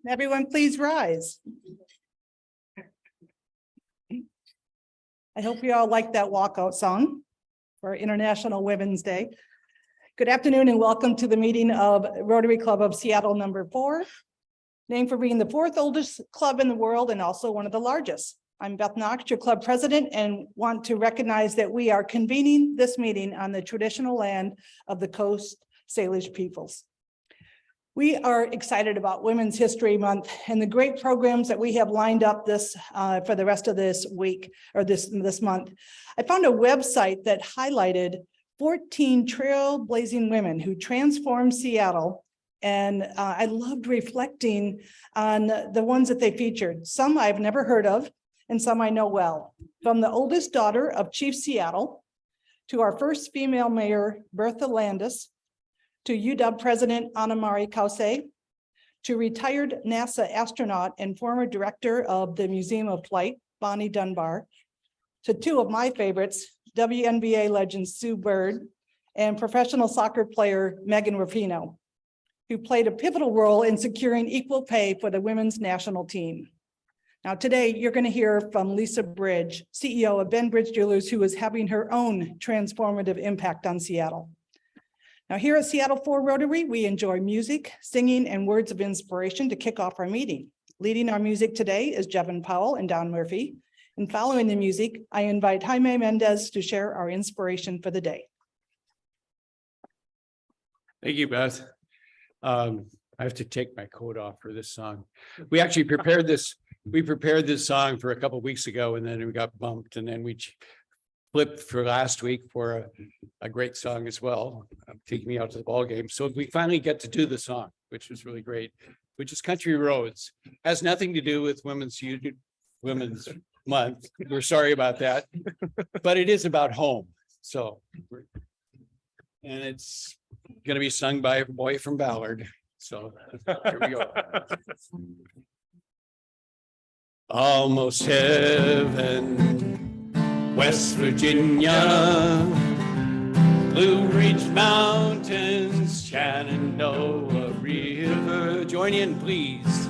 Everyone, please rise. I hope you all like that walkout song for International Women's Day. Good afternoon and welcome to the meeting of Rotary Club of Seattle #4, named for being the fourth oldest club in the world and also one of the largest. I'm Beth Knox, your club president, and want to recognize that we are convening this meeting on the traditional land of the Coast Salish peoples. We are excited about Women's History Month and the great programs that we have lined up this for the rest of this week or this month. I found a website that highlighted 14 trailblazing women who transformed Seattle, and I loved reflecting on the ones that they featured. Some I've never heard of, and some I know well. From the oldest daughter of Chief Seattle, to our first female mayor, Bertha Landis, to UW President Anna-Marie Kause, to retired NASA astronaut and former director of the Museum of Flight, Bonnie Dunbar, to two of my favorites, WNBA legend Sue Bird and professional soccer player Megan Rapinoe, who played a pivotal role in securing equal pay for the women's national team. Now today, you're going to hear from Lisa Bridge, CEO of Ben Bridge Jewelers, who is having her own transformative impact on Seattle. Now here at Seattle 4 Rotary, we enjoy music, singing, and words of inspiration to kick off our meeting. Leading our music today is Jevin Powell and Don Murphy. And following the music, I invite Jaime Mendez to share our inspiration for the day. Thank you, Beth. I have to take my coat off for this song. We actually prepared this. We prepared this song for a couple of weeks ago, and then we got bumped, and then we flipped for last week for a great song as well, taking me out to the ball game. So we finally get to do the song, which was really great, which is Country Roads. Has nothing to do with Women's Month. We're sorry about that, but it is about home. So, and it's going to be sung by a boy from Ballard. So here we go. Almost heaven, West Virginia, Blue Ridge Mountains, Shenandoah River. Join in, please.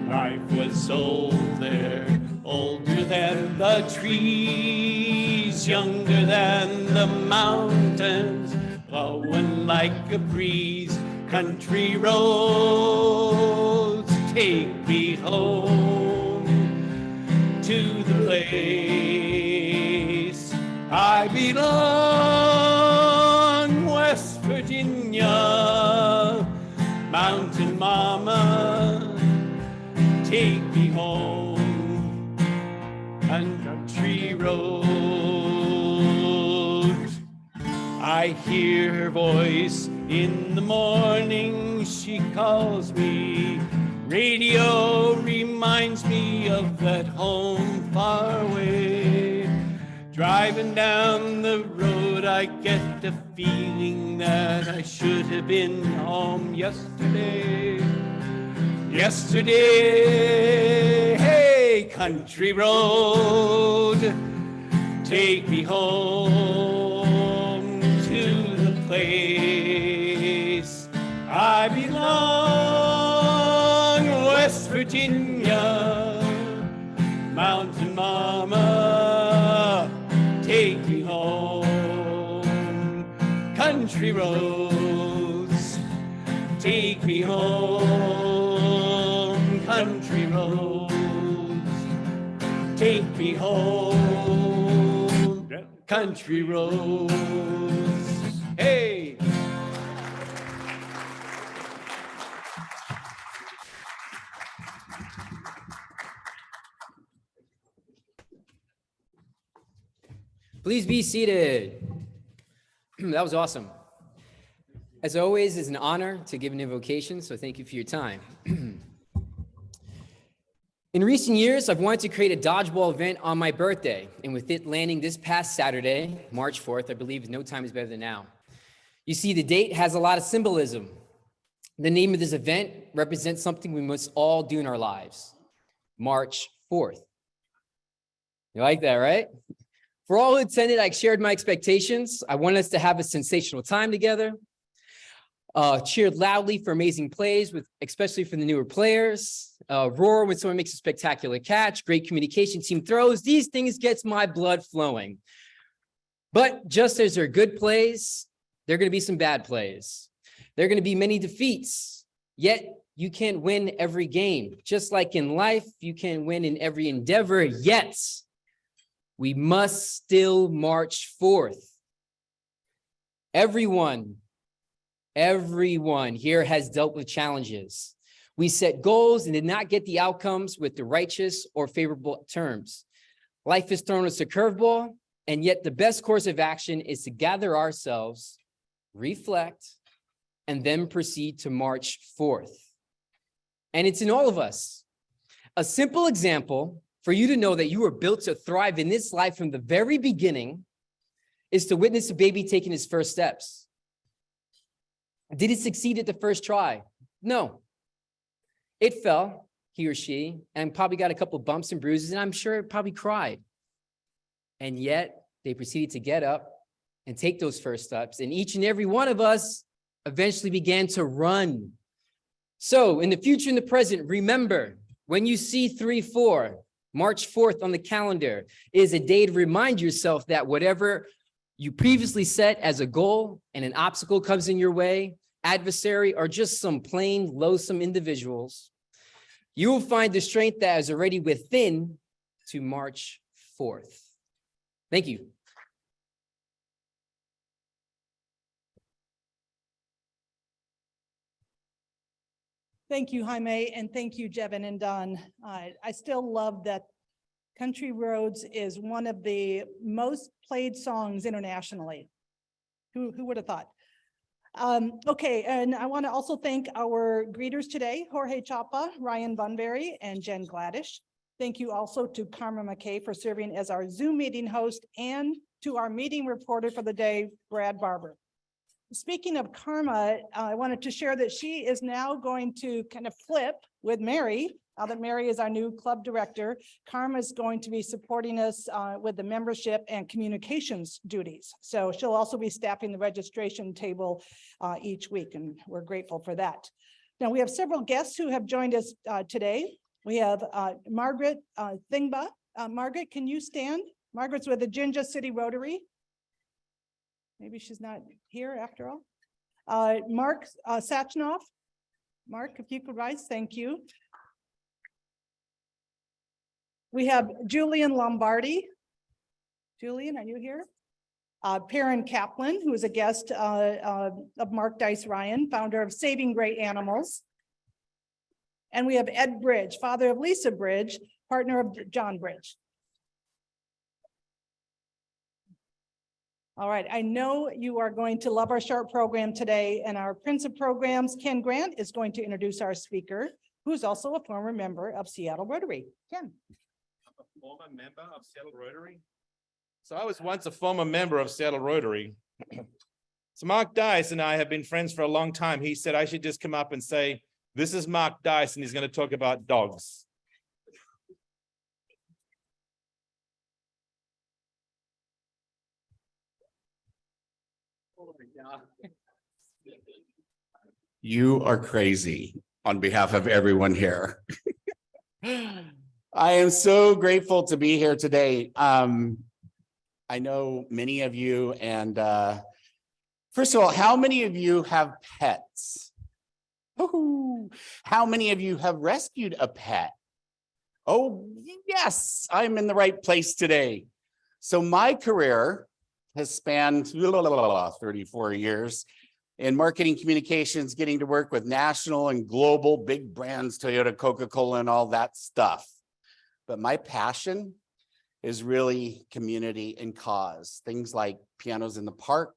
Life was old there, older than the trees, younger than the mountains, blowing like a breeze. Country roads take me home to the place I belong, West Virginia, Mountain Mama, take me home, and country roads. I hear her voice in the morning, she calls me. Radio reminds me of that home far away. Driving down the road, I get the feeling that I should have been home yesterday. Yesterday, hey, country road, take me home to the place I belong, West Virginia, Mountain Mama, take me home, country roads, take me home, country roads, take me home, country roads. Hey! Please be seated. That was awesome. As always, it's an honor to give an invocation, so thank you for your time. In recent years, I've wanted to create a dodgeball event on my birthday, and with it landing this past Saturday, March 4th, I believe no time is better than now. You see, the date has a lot of symbolism. The name of this event represents something we must all do in our lives. March 4th. You like that, right? For all who attended, I shared my expectations. I want us to have a sensational time together. cheered loudly for amazing plays, especially for the newer players, roar when someone makes a spectacular catch, great communication, team throws. These things gets my blood flowing. But just as there are good plays, there are going to be some bad plays. There are going to be many defeats, yet you can't win every game. Just like in life, you can't win in every endeavor, yet we must still march forth. Everyone here has dealt with challenges. We set goals and did not get the outcomes with the righteous or favorable terms. Life has thrown us a curveball, and yet the best course of action is to gather ourselves, reflect, and then proceed to march forth. And it's in all of us. A simple example for you to know that you are built to thrive in this life from the very beginning is to witness a baby taking his first steps. Did it succeed at the first try? No. It fell, he or she, and probably got a couple bumps and bruises, and I'm sure it probably cried. And yet they proceeded to get up and take those first steps. And each and every one of us eventually began to run. So in the future and the present, remember, when you see 3-4, March 4th on the calendar is a day to remind yourself that whatever you previously set as a goal and an obstacle comes in your way, adversary, or just some plain loathsome individuals, you will find the strength that is already within to march forth. Thank you. Thank you, Jaime, and thank you, Jevin and Don. I still love that Country Roads is one of the most played songs internationally. Who would have thought? Okay, and I want to also thank our greeters today, Jorge Chapa, Ryan Bunbury, and Jen Gladish. Thank you also to Karma McKay for serving as our Zoom meeting host, and to our meeting reporter for the day, Brad Barber. Speaking of Karma, I wanted to share that she is now going to kind of flip with Mary. Now that Mary is our new club director, Karma is going to be supporting us with the membership and communications duties. So she'll also be staffing the registration table each week, and we're grateful for that. Now we have several guests who have joined us today. We have Margaret Thingba. Margaret, can you stand? Margaret's with the Jinja City Rotary. Maybe she's not here after all. Mark Sachnoff. Mark, if you could rise, thank you. We have Julian Lombardi. Julian, are you here? Perrin Kaplan, who is a guest of Mark Dice Ryan, founder of Saving Great Animals. And we have Ed Bridge, father of Lisa Bridge, partner of John Bridge. All right, I know you are going to love our short program today, and our Prince of Programs, Ken Grant, is going to introduce our speaker, who's also a former member of Seattle Rotary. Ken. I'm a former member of Seattle Rotary. So I was once a former member of Seattle Rotary. So Mark Dice and I have been friends for a long time. He said I should just come up and say, this is Mark Dice, and he's going to talk about dogs. You are crazy on behalf of everyone here. I am so grateful to be here today. I know many of you, and first of all, how many of you have pets? Ooh, how many of you have rescued a pet? Oh, yes, I'm in the right place today. So my career has spanned 34 years in marketing communications, getting to work with national and global big brands, Toyota, Coca-Cola, and all that stuff. But my passion is really community and cause. Things like Pianos in the Park,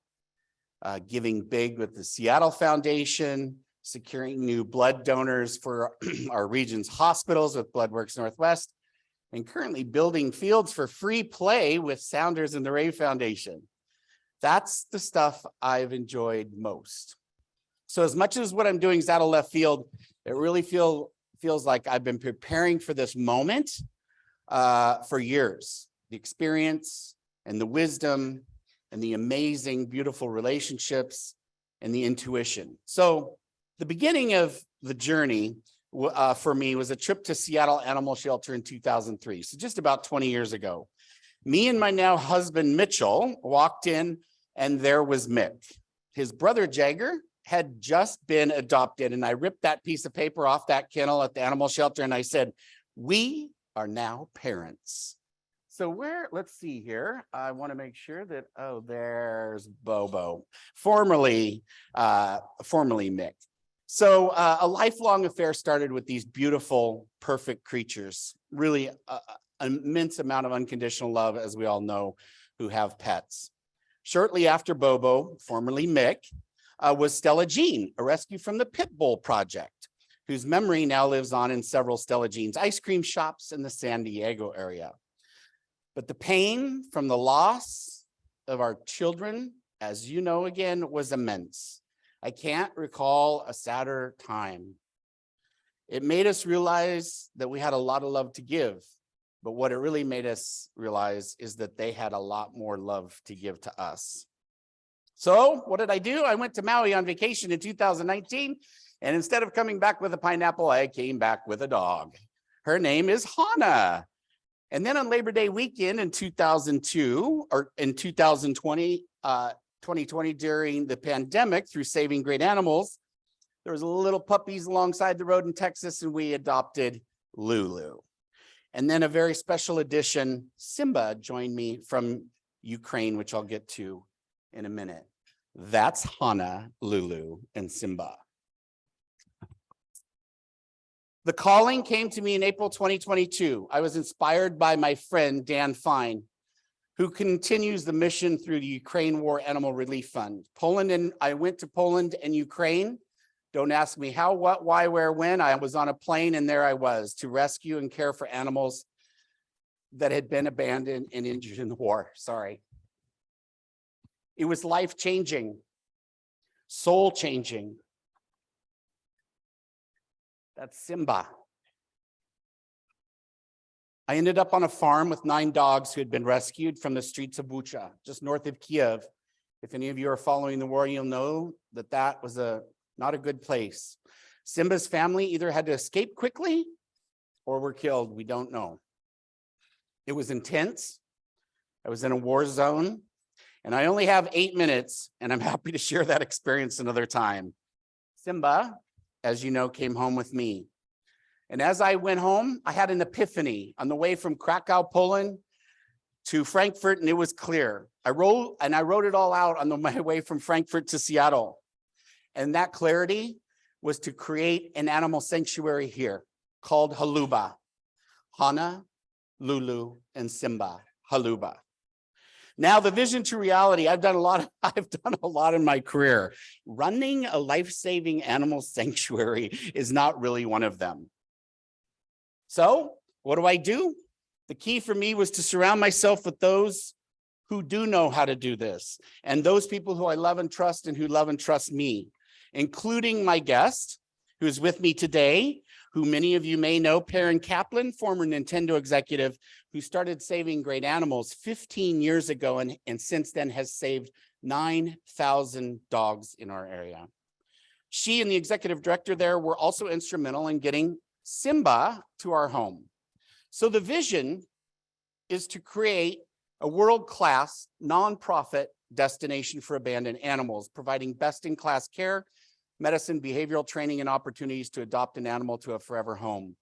giving big with the Seattle Foundation, securing new blood donors for our region's hospitals with BloodWorks Northwest, and currently building fields for free play with Sounders and the Ray Foundation. That's the stuff I've enjoyed most. So as much as what I'm doing is out of left field, it really feels like I've been preparing for this moment for years. The experience and the wisdom and the amazing, beautiful relationships and the intuition. So the beginning of the journey for me was a trip to Seattle Animal Shelter in 2003. So just about 20 years ago. Me and my now husband, Mitchell, walked in and there was Mick. His brother, Jagger, had just been adopted. And I ripped that piece of paper off that kennel at the animal shelter and I said, we are now parents. So let's see here. I want to make sure that, oh, there's Bobo, formerly Mick. So a lifelong affair started with these beautiful, perfect creatures, really an immense amount of unconditional love, as we all know, who have pets. Shortly after Bobo, formerly Mick, was Stella Jean, a rescue from the Pit Bull Project, whose memory now lives on in several Stella Jean's ice cream shops in the San Diego area. But the pain from the loss of our children, as you know, again, was immense. I can't recall a sadder time. It made us realize that we had a lot of love to give, but what it really made us realize is that they had a lot more love to give to us. So what did I do? I went to Maui on vacation in 2019, and instead of coming back with a pineapple, I came back with a dog. Her name is Hana. And then on Labor Day weekend in 2002, or in 2020, 2020 during the pandemic, through Saving Great Animals, there was little puppies alongside the road in Texas, and we adopted Lulu. And then a very special edition, Simba, joined me from Ukraine, which I'll get to in a minute. That's Hana, Lulu, and Simba. The calling came to me in April 2022. I was inspired by my friend, Dan Fine, who continues the mission through the Ukraine War Animal Relief Fund. I went to Poland and Ukraine. Don't ask me how, what, why, where, when. I was on a plane and there I was to rescue and care for animals that had been abandoned and injured in the war. Sorry. It was life-changing, soul-changing. That's Simba. I ended up on a farm with 9 dogs who had been rescued from the streets of Bucha, just north of Kiev. If any of you are following the war, you'll know that that was not a good place. Simba's family either had to escape quickly or were killed. We don't know. It was intense. I was in a war zone, and I only have 8 minutes, and I'm happy to share that experience another time. Simba, as you know, came home with me. And as I went home, I had an epiphany on the way from Krakow, Poland to Frankfurt, and it was clear. I wrote it all out on my way from Frankfurt to Seattle. And that clarity was to create an animal sanctuary here called Haluba. Hana, Lulu, and Simba, Haluba. Now, the vision to reality, I've done a lot in my career. Running a life-saving animal sanctuary is not really one of them. So what do? The key for me was to surround myself with those who do know how to do this, and those people who I love and trust and who love and trust me, including my guest, who's with me today, who many of you may know, Perrin Kaplan, former Nintendo executive, who started Saving Great Animals 15 years ago and since then has saved 9,000 dogs in our area. She and the executive director there were also instrumental in getting Simba to our home. So the vision is to create a world-class nonprofit destination for abandoned animals, providing best-in-class care, medicine, behavioral training, and opportunities to adopt an animal to a forever home.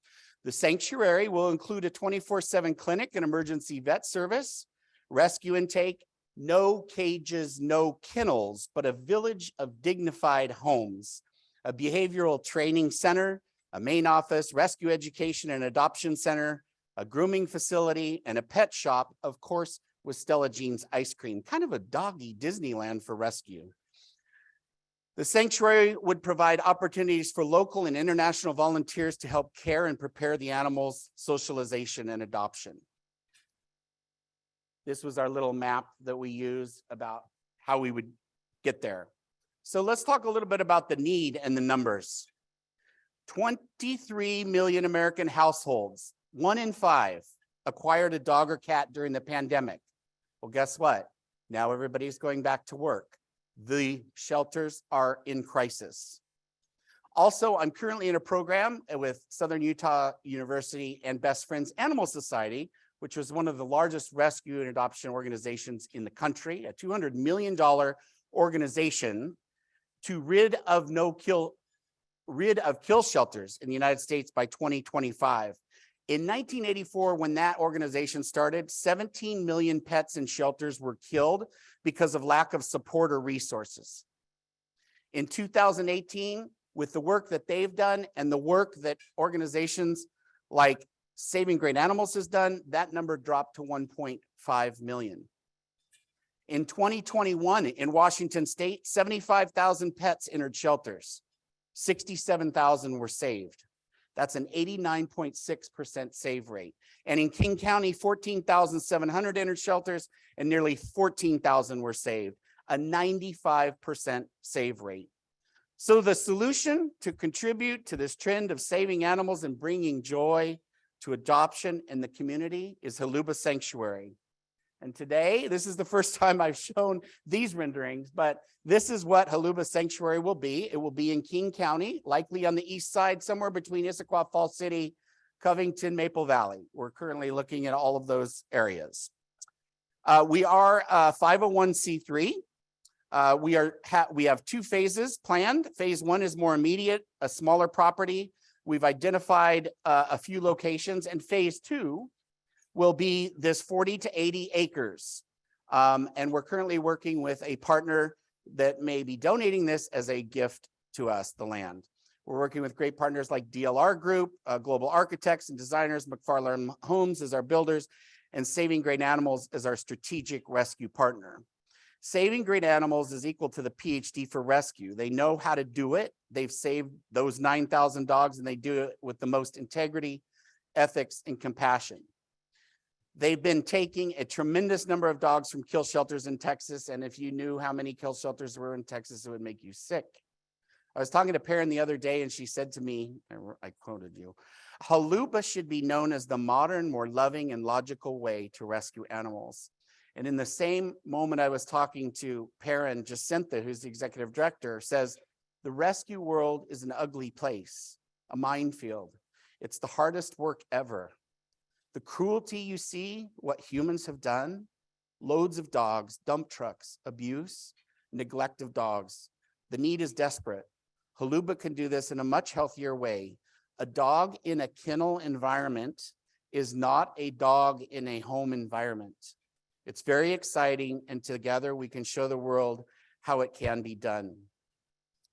The sanctuary will include a 24/7 clinic and emergency vet service, rescue intake, no cages, no kennels, but a village of dignified homes, a behavioral training center, a main office, rescue education and adoption center, a grooming facility, and a pet shop, of course, with Stella Jean's ice cream, kind of a doggy Disneyland for rescue. The sanctuary would provide opportunities for local and international volunteers to help care and prepare the animals' socialization and adoption. This was our little map that we use about how we would get there. So let's talk a little bit about the need and the numbers. 23 million American households, 1 in 5, acquired a dog or cat during the pandemic. Well, guess what? Now everybody's going back to work. The shelters are in crisis. Also, I'm currently in a program with Southern Utah University and Best Friends Animal Society, which was one of the largest rescue and adoption organizations in the country, a $200 million organization to rid of kill shelters in the United States by 2025. In 1984, when that organization started, 17 million pets in shelters were killed because of lack of support or resources. In 2018, with the work that they've done and the work that organizations like Saving Great Animals has done, that number dropped to 1.5 million. In 2021, in Washington State, 75,000 pets entered shelters. 67,000 were saved. That's an 89.6% save rate. And in King County, 14,700 entered shelters and nearly 14,000 were saved, a 95% save rate. So the solution to contribute to this trend of saving animals and bringing joy to adoption in the community is Haluba Sanctuary. And today, this is the first time I've shown these renderings, but this is what Haluba Sanctuary will be. It will be in King County, likely on the east side, somewhere between Issaquah, Falls City, Covington, Maple Valley. We're currently looking at all of those areas. We are 501c3. We have two phases planned. Phase one is more immediate, a smaller property. We've identified a few locations, and phase two will be this 40 to 80 acres. And we're currently working with a partner that may be donating this as a gift to us, the land. We're working with great partners like DLR Group, Global Architects and Designers, McFarland Homes as our builders, and Saving Great Animals as our strategic rescue partner. Saving Great Animals is equal to the PhD for rescue. They know how to do it. They've saved those 9,000 dogs, and they do it with the most integrity, ethics, and compassion. They've been taking a tremendous number of dogs from kill shelters in Texas, and if you knew how many kill shelters there were in Texas, it would make you sick. I was talking to Perrin the other day, and she said to me, I quoted you, Haluba should be known as the modern, more loving and logical way to rescue animals. And in the same moment I was talking to Perrin, Jacinta, who's the executive director, says, the rescue world is an ugly place, a minefield. It's the hardest work ever. The cruelty you see, what humans have done, loads of dogs, dump trucks, abuse, neglect of dogs. The need is desperate. Haluba can do this in a much healthier way. A dog in a kennel environment is not a dog in a home environment. It's very exciting, and together we can show the world how it can be done.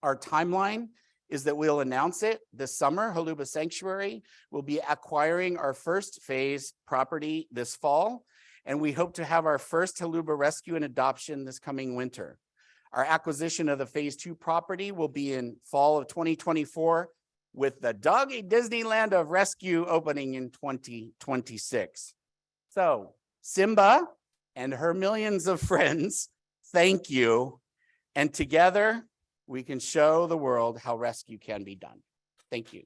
Our timeline is that we'll announce it this summer. Haluba Sanctuary will be acquiring our first phase property this fall, and we hope to have our first Haluba rescue and adoption this coming winter. Our acquisition of the phase two property will be in fall of 2024, with the Doggy Disneyland of Rescue opening in 2026. So Simba and her millions of friends, thank you. And together we can show the world how rescue can be done. Thank you.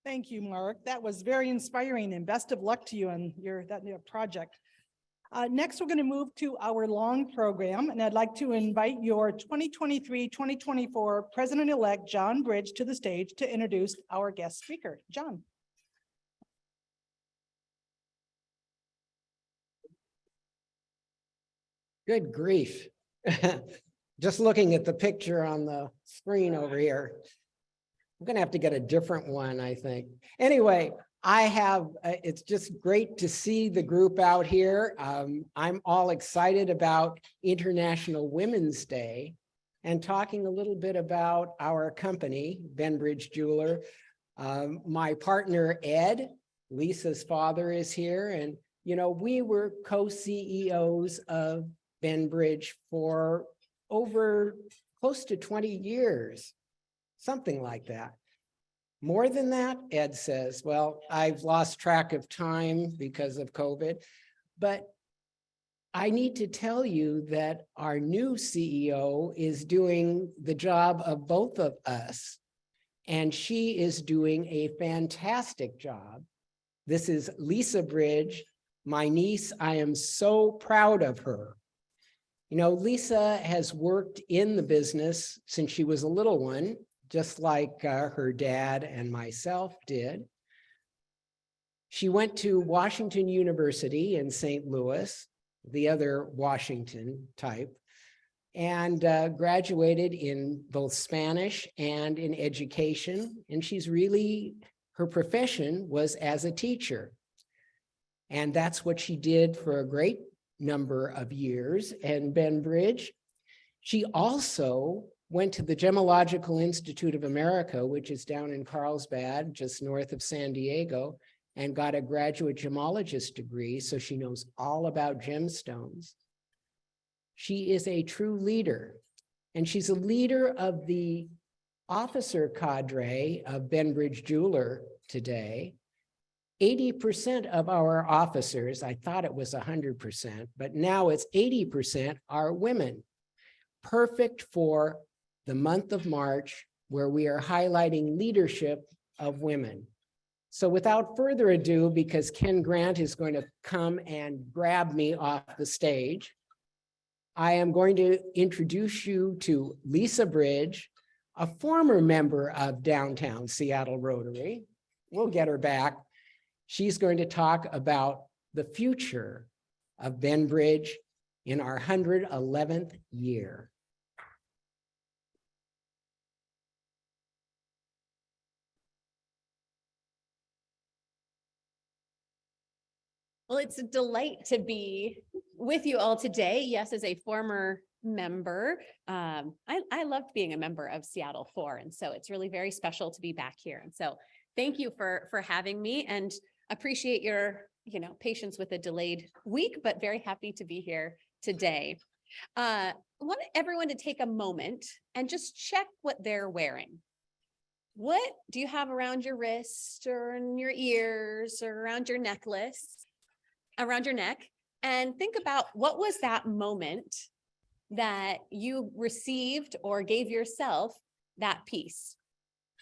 Thank you, Mark. That was very inspiring, and best of luck to you on your project. Next, we're going to move to our long program, and I'd like to invite your 2023-2024 President-elect John Bridge to the stage to introduce our guest speaker. John. Good grief. Just looking at the picture on the screen over here. I'm going to have to get a different one, I think. Anyway, it's just great to see the group out here. I'm all excited about International Women's Day and talking a little bit about our company, Benbridge Jeweler. My partner, Ed, Lisa's father, is here. And, you know, we were co-CEOs of Benbridge for over close to 20 years, something like that. More than that, Ed says, well, I've lost track of time because of COVID, but I need to tell you that our new CEO is doing the job of both of us, and she is doing a fantastic job. This is Lisa Bridge, my niece. I am so proud of her. You know, Lisa has worked in the business since she was a little one, just like her dad and myself did. She went to Washington University in St. Louis, the other Washington type, and graduated in both Spanish and in education. And her profession was as a teacher. And that's what she did for a great number of years in Benbridge. She also went to the Gemological Institute of America, which is down in Carlsbad, just north of San Diego, and got a graduate gemologist degree, so she knows all about gemstones. She is a true leader, and she's a leader of the officer cadre of Benbridge Jeweler today. 80% of our officers, I thought it was 100%, but now it's 80% are women. Perfect for the month of March, where we are highlighting leadership of women. So without further ado, because Ken Grant is going to come and grab me off the stage, I am going to introduce you to Lisa Bridge, a former member of Downtown Seattle Rotary. We'll get her back. She's going to talk about the future of Benbridge in our 111th year. Well, it's a delight to be with you all today. Yes, as a former member, I loved being a member of Seattle 4, and so it's really very special to be back here. And so, thank you for having me, and appreciate your patience with a delayed week, but very happy to be here today. I want everyone to take a moment and just check what they're wearing. What do you have around your wrist or in your ears or around your necklace? Around your neck, and think about what was that moment that you received or gave yourself that piece.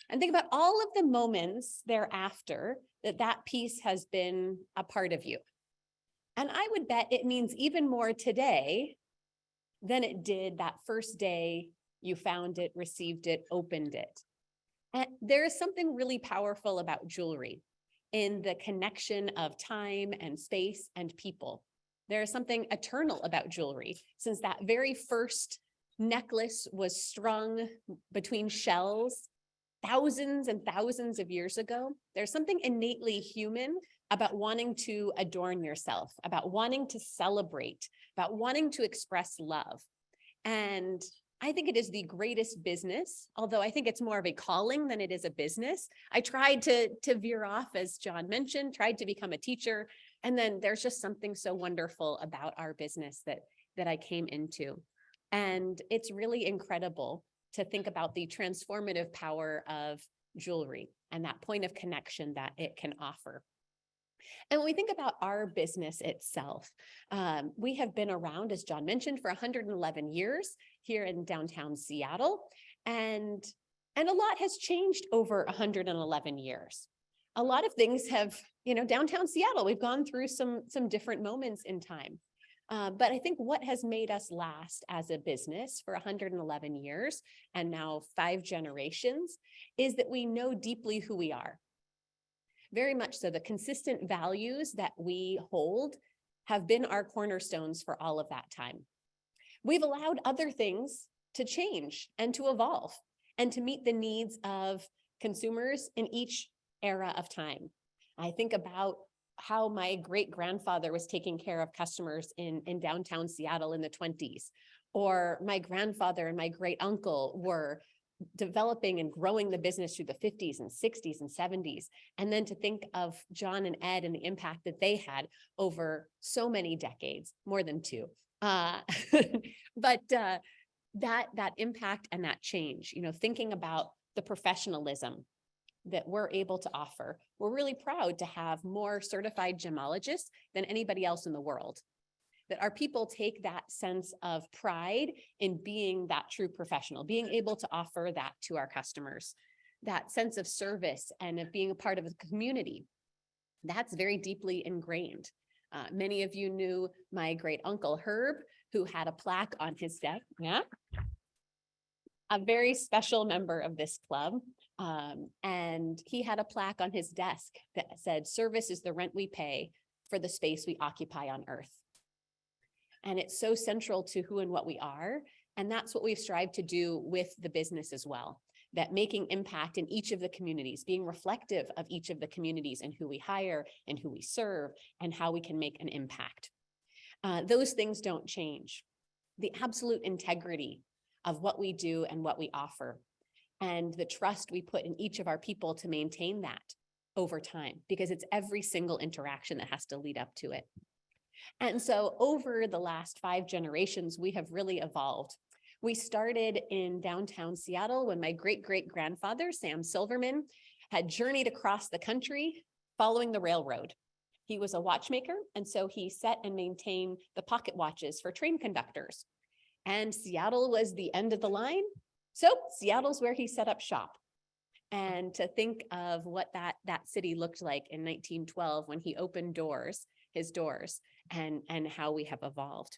And think about all of the moments thereafter that piece has been a part of you. And I would bet it means even more today than it did that first day you found it, received it, opened it. And there is something really powerful about jewelry in the connection of time and space and people. There is something eternal about jewelry, since that very first necklace was strung between shells thousands and thousands of years ago. There's something innately human about wanting to adorn yourself, about wanting to celebrate, about wanting to express love. And I think it is the greatest business, although I think it's more of a calling than it is a business. I tried to veer off, as John mentioned, tried to become a teacher. And then there's just something so wonderful about our business that I came into. And it's really incredible to think about the transformative power of jewelry and that point of connection that it can offer. And when we think about our business itself, we have been around, as John mentioned, for 111 years here in downtown Seattle. And a lot has changed over 111 years. A lot of things have, downtown Seattle, we've gone through some different moments in time. But I think what has made us last as a business for 111 years and now 5 generations is that we know deeply who we are. Very much so. The consistent values that we hold have been our cornerstones for all of that time. We've allowed other things to change and to evolve and to meet the needs of consumers in each era of time. I think about how my great-grandfather was taking care of customers in downtown Seattle in the 1920s, or my grandfather and my great-uncle were developing and growing the business through the 1950s and 1960s and 1970s. And then to think of John and Ed and the impact that they had over so many decades, more than 2. But that impact and that change, thinking about the professionalism that we're able to offer. We're really proud to have more certified gemologists than anybody else in the world. that our people take that sense of pride in being that true professional, being able to offer that to our customers, that sense of service and of being a part of a community. That's very deeply ingrained. Many of you knew my great uncle Herb, who had a plaque on his desk. Yeah. A very special member of this club. And he had a plaque on his desk that said, "Service is the rent we pay for the space we occupy on earth." And it's so central to who and what we are. And that's what we've strived to do with the business as well. That making impact in each of the communities, being reflective of each of the communities and who we hire and who we serve and how we can make an impact. Those things don't change. The absolute integrity of what we do and what we offer, and the trust we put in each of our people to maintain that over time, because it's every single interaction that has to lead up to it. And so over the last 5 generations, we have really evolved. We started in downtown Seattle when my great-great-grandfather, Sam Silverman, had journeyed across the country following the railroad. He was a watchmaker, and so he set and maintained the pocket watches for train conductors. And Seattle was the end of the line. So Seattle's where he set up shop. And to think of what that city looked like in 1912 when he opened his doors, and how we have evolved.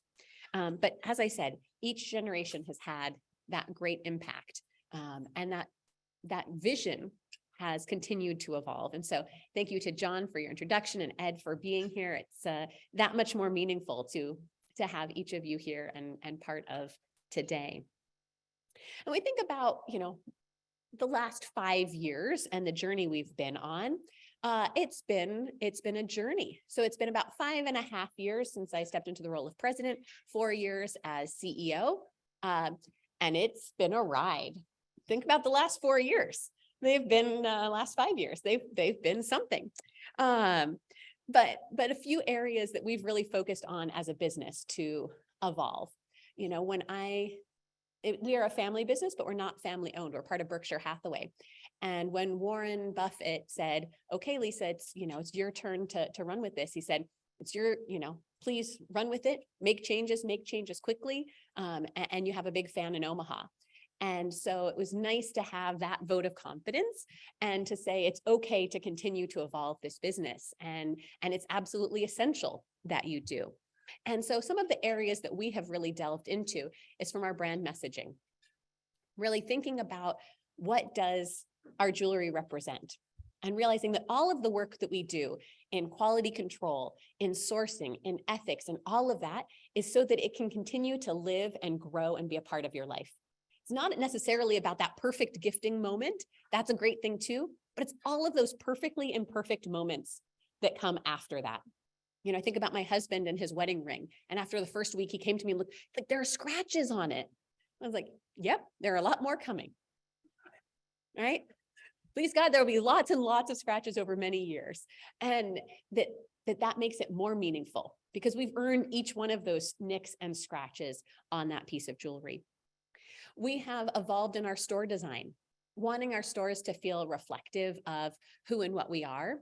But as I said, each generation has had that great impact, and that vision has continued to evolve. And so thank you to John for your introduction and Ed for being here. It's that much more meaningful to have each of you here and part of today. And we think about, the last 5 years and the journey we've been on. It's been a journey. So it's been about 5.5 years since I stepped into the role of president, 4 years as CEO, and it's been a ride. Think about the last 4 years. They've been last 5 years. They've been something. But a few areas that we've really focused on as a business to evolve. We are a family business, but we're not family owned. We're part of Berkshire Hathaway. And when Warren Buffett said, "Okay, Lisa, it's your turn to run with this," he said, "It's please run with it, make changes quickly. And you have a big fan in Omaha." And so it was nice to have that vote of confidence and to say it's okay to continue to evolve this business. And it's absolutely essential that you do. And so some of the areas that we have really delved into is from our brand messaging, really thinking about what does our jewelry represent, and realizing that all of the work that we do in quality control, in sourcing, in ethics, and all of that is so that it can continue to live and grow and be a part of your life. It's not necessarily about that perfect gifting moment. That's a great thing too, but it's all of those perfectly imperfect moments that come after that. I think about my husband and his wedding ring. And after the first week, he came to me and looked like there are scratches on it. I was like, yep, there are a lot more coming. All right. Please God, there will be lots and lots of scratches over many years. And that makes it more meaningful because we've earned each one of those nicks and scratches on that piece of jewelry. We have evolved in our store design, wanting our stores to feel reflective of who and what we are.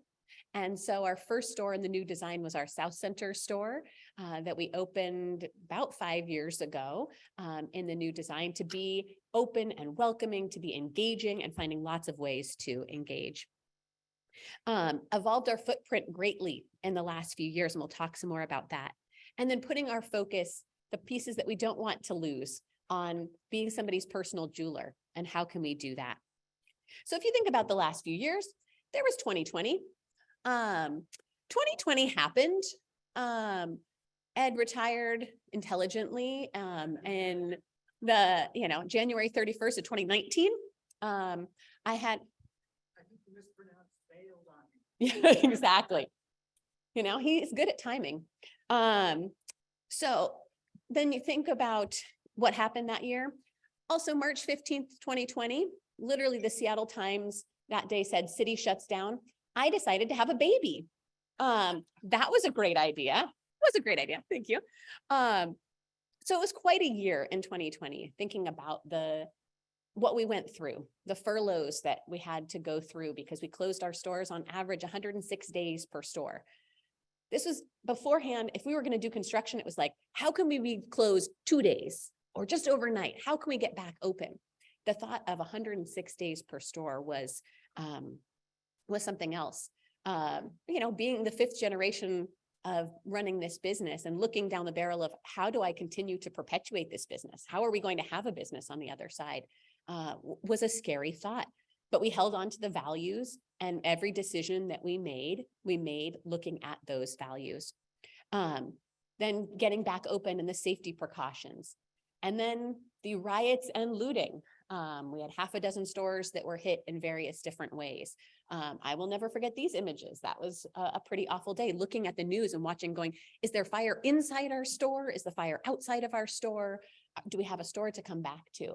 And so our first store in the new design was our South Center store that we opened about 5 years ago in the new design, to be open and welcoming, to be engaging and finding lots of ways to engage. Evolved our footprint greatly in the last few years, and we'll talk some more about that. And then putting our focus, the pieces that we don't want to lose, on being somebody's personal jeweler, and how can we do that? So if you think about the last few years, there was 2020. 2020 happened. Ed retired intelligently in the, January 31st of 2019. I think you mispronounced failed on me. Yeah, exactly. He's good at timing. So then you think about what happened that year. Also, March 15th, 2020, literally the Seattle Times that day said, "City shuts down." I decided to have a baby. That was a great idea. Thank you. So it was quite a year in 2020, thinking about what we went through, the furloughs that we had to go through because we closed our stores on average 106 days per store. This was beforehand. If we were going to do construction, it was like, how can we be closed 2 days or just overnight? How can we get back open? The thought of 106 days per store was something else. Being the 5th generation of running this business and looking down the barrel of how do I continue to perpetuate this business? How are we going to have a business on the other side? Was a scary thought, but we held on to the values, and every decision that we made looking at those values. Then getting back open and the safety precautions, and then the riots and looting. We had half a dozen stores that were hit in various different ways. I will never forget these images. That was a pretty awful day, looking at the news and watching going, is there fire inside our store? Is the fire outside of our store? Do we have a store to come back to?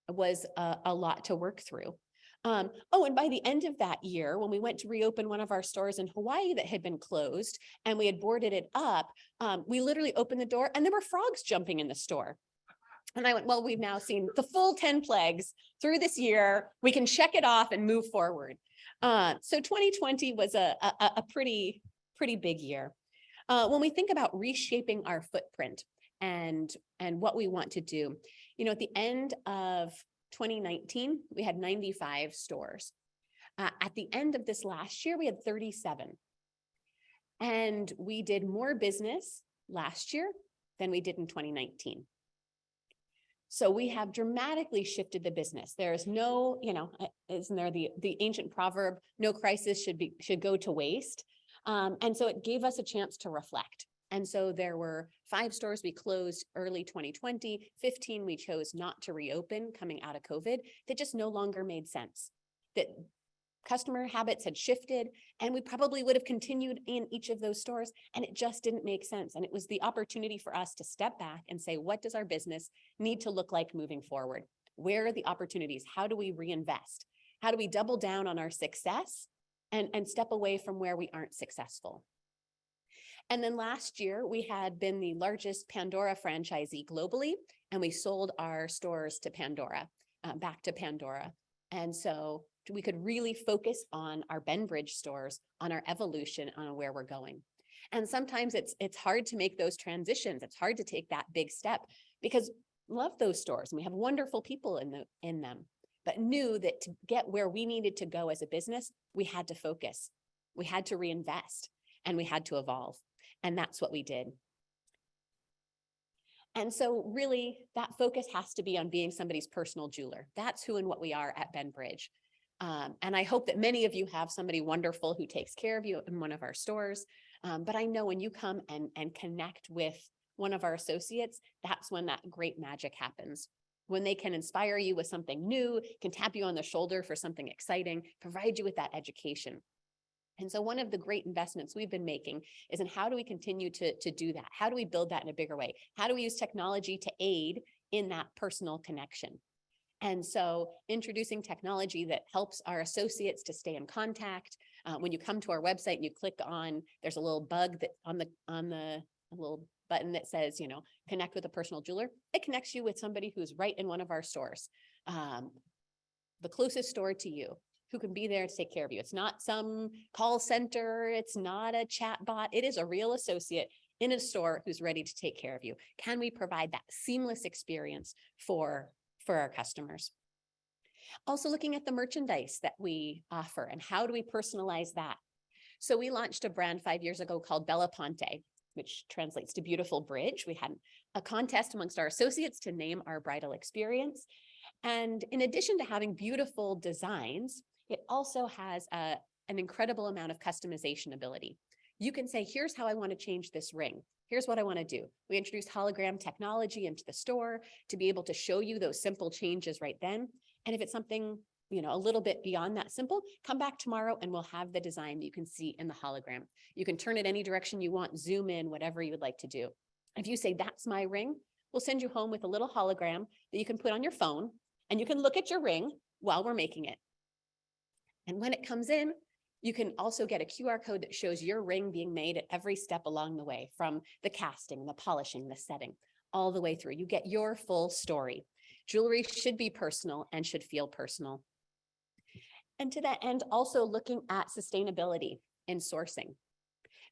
It was a lot to work through. And by the end of that year, when we went to reopen one of our stores in Hawaii that had been closed and we had boarded it up, we literally opened the door and there were frogs jumping in the store. And I went, well, we've now seen the full 10 plagues through this year. We can check it off and move forward. So 2020 was a pretty big year. When we think about reshaping our footprint and what we want to do, at the end of 2019, we had 95 stores. At the end of this last year, we had 37. And we did more business last year than we did in 2019. So we have dramatically shifted the business. There is no, isn't there the ancient proverb, no crisis should go to waste. And so it gave us a chance to reflect. And so there were 5 stores we closed early 2020, 15 we chose not to reopen coming out of COVID that just no longer made sense. That customer habits had shifted, and we probably would have continued in each of those stores, and it just didn't make sense. And it was the opportunity for us to step back and say, what does our business need to look like moving forward? Where are the opportunities? How do we reinvest? How do we double down on our success and step away from where we aren't successful? And then last year, we had been the largest Pandora franchisee globally, and we sold our stores to Pandora, back to Pandora. And so we could really focus on our Benbridge stores, on our evolution, on where we're going. And sometimes it's hard to make those transitions. It's hard to take that big step because love those stores and we have wonderful people in them, but knew that to get where we needed to go as a business, we had to focus, we had to reinvest, and we had to evolve. And that's what we did. And so really that focus has to be on being somebody's personal jeweler. That's who and what we are at Benbridge. And I hope that many of you have somebody wonderful who takes care of you in one of our stores. But I know when you come and connect with one of our associates, that's when that great magic happens. When they can inspire you with something new, can tap you on the shoulder for something exciting, provide you with that education. And so one of the great investments we've been making is in how do we continue to do that? How do we build that in a bigger way? How do we use technology to aid in that personal connection? And so introducing technology that helps our associates to stay in contact. When you come to our website and you click on, there's a little bug that on the little button that says, connect with a personal jeweler. It connects you with somebody who's right in one of our stores, the closest store to you, who can be there to take care of you. It's not some call center. It's not a chat bot. It is a real associate in a store who's ready to take care of you. Can we provide that seamless experience for our customers? Also looking at the merchandise that we offer and how do we personalize that? So we launched a brand 5 years ago called Bella Ponte, which translates to beautiful bridge. We had a contest amongst our associates to name our bridal experience. And in addition to having beautiful designs, it also has an incredible amount of customization ability. You can say, here's how I want to change this ring. Here's what I want to do. We introduced hologram technology into the store to be able to show you those simple changes right then. And if it's something, a little bit beyond that simple, come back tomorrow and we'll have the design that you can see in the hologram. You can turn it any direction you want, zoom in, whatever you would like to do. If you say, that's my ring, we'll send you home with a little hologram that you can put on your phone and you can look at your ring while we're making it. And when it comes in, you can also get a QR code that shows your ring being made at every step along the way, from the casting, the polishing, the setting, all the way through. You get your full story. Jewelry should be personal and should feel personal. And to that end, also looking at sustainability in sourcing.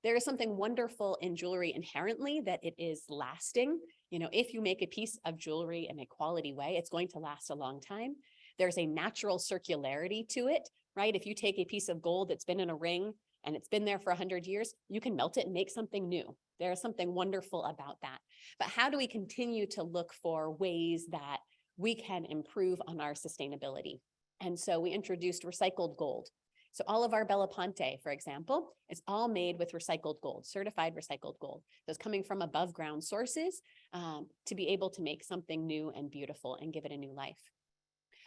There is something wonderful in jewelry inherently that it is lasting. You know, if you make a piece of jewelry in a quality way, it's going to last a long time. There's a natural circularity to it, right? If you take a piece of gold that's been in a ring and it's been there for 100 years, you can melt it and make something new. There is something wonderful about that. But how do we continue to look for ways that we can improve on our sustainability? And so we introduced recycled gold. So all of our Bella Ponte, for example, is all made with recycled gold, certified recycled gold. That's coming from above ground sources to be able to make something new and beautiful and give it a new life.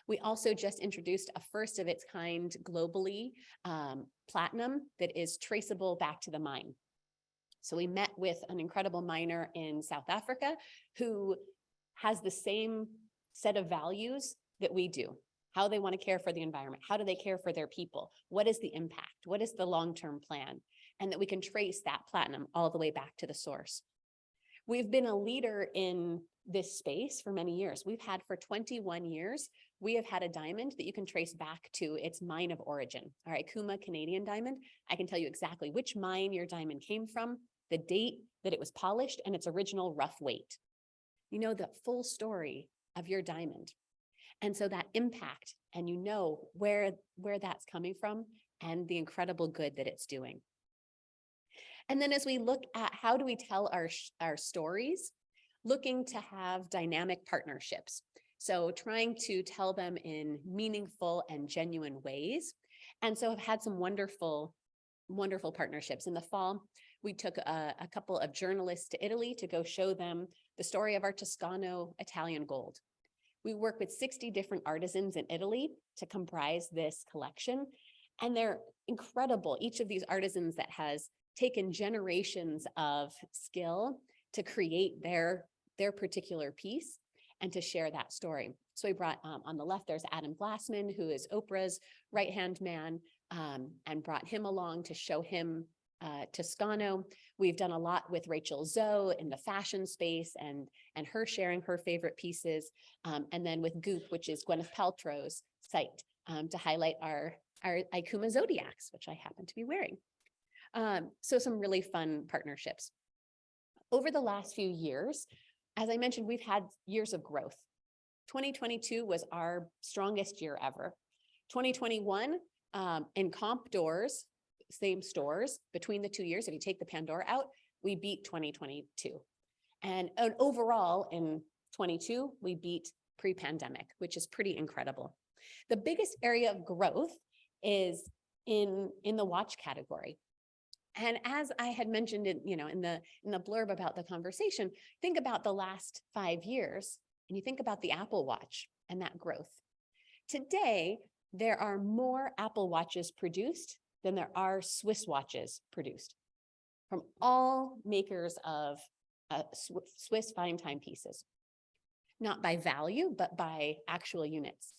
We also just introduced a first of its kind globally platinum that is traceable back to the mine. So we met with an incredible miner in South Africa who has the same set of values that we do. How they want to care for the environment. How do they care for their people? What is the impact? What is the long-term plan? And that we can trace that platinum all the way back to the source. We've been a leader in this space for many years. We've had for 21 years, we have had a diamond that you can trace back to its mine of origin. All right, Kuma Canadian diamond. I can tell you exactly which mine your diamond came from, the date that it was polished, and its original rough weight. You know the full story of your diamond. And so that impact, and you know where that's coming from and the incredible good that it's doing. And then as we look at how do we tell our stories, looking to have dynamic partnerships. So trying to tell them in meaningful and genuine ways. And so I've had some wonderful partnerships. In the fall, we took a couple of journalists to Italy to go show them the story of our Toscano Italian gold. We work with 60 different artisans in Italy to comprise this collection, and they're incredible. Each of these artisans that has taken generations of skill to create their particular piece and to share that story. So we brought on the left, there's Adam Glassman, who is Oprah's right-hand man, and brought him along to show him Toscano. We've done a lot with Rachel Zoe in the fashion space and her sharing her favorite pieces. And then with Goop, which is Gwyneth Paltrow's site, to highlight our Ikuma Zodiacs, which I happen to be wearing. So some really fun partnerships. Over the last few years, as I mentioned, we've had years of growth. 2022 was our strongest year ever. 2021 in comp doors, same stores between the 2 years, if you take the Pandora out, we beat 2022. And overall in 22, we beat pre-pandemic, which is pretty incredible. The biggest area of growth is in the watch category. And as I had mentioned in the blurb about the conversation, think about the last 5 years and you think about the Apple Watch and that growth. Today, there are more Apple Watches produced than there are Swiss watches produced from all makers of Swiss fine timepieces, not by value, but by actual units.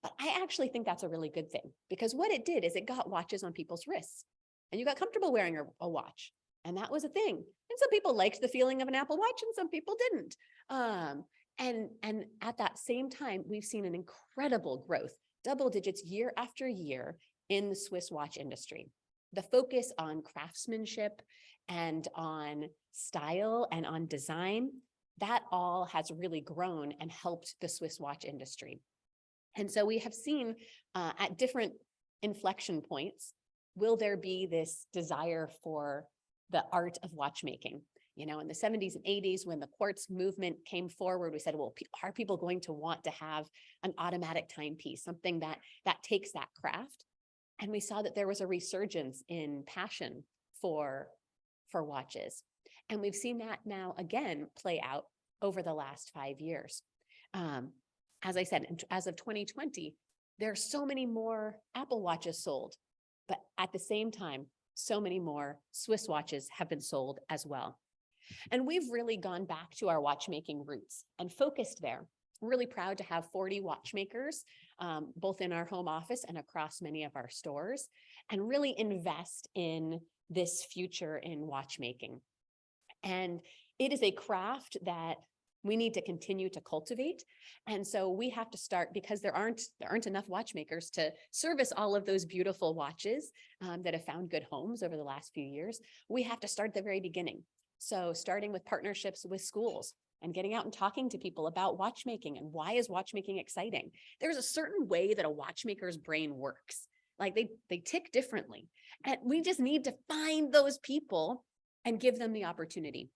But I actually think that's a really good thing because what it did is it got watches on people's wrists and you got comfortable wearing a watch. And that was a thing. And some people liked the feeling of an Apple Watch and some people didn't. And at that same time, we've seen an incredible growth, double digits year after year in the Swiss watch industry. The focus on craftsmanship and on style and on design, that all has really grown and helped the Swiss watch industry. And so we have seen at different inflection points, will there be this desire for the art of watchmaking? You know, in the 70s and 80s, when the quartz movement came forward, we said, well, are people going to want to have an automatic timepiece, something that takes that craft? And we saw that there was a resurgence in passion for watches. And we've seen that now again play out over the last 5 years. As I said, as of 2020, there are so many more Apple Watches sold, but at the same time, so many more Swiss watches have been sold as well. And we've really gone back to our watchmaking roots and focused there. We're really proud to have 40 watchmakers, both in our home office and across many of our stores, and really invest in this future in watchmaking. And it is a craft that We need to continue to cultivate. And so we have to start, because there aren't enough watchmakers to service all of those beautiful watches that have found good homes over the last few years. We have to start at the very beginning. So starting with partnerships with schools and getting out and talking to people about watchmaking and why is watchmaking exciting. There's a certain way that a watchmaker's brain works. Like they tick differently. And we just need to find those people and give them the opportunity.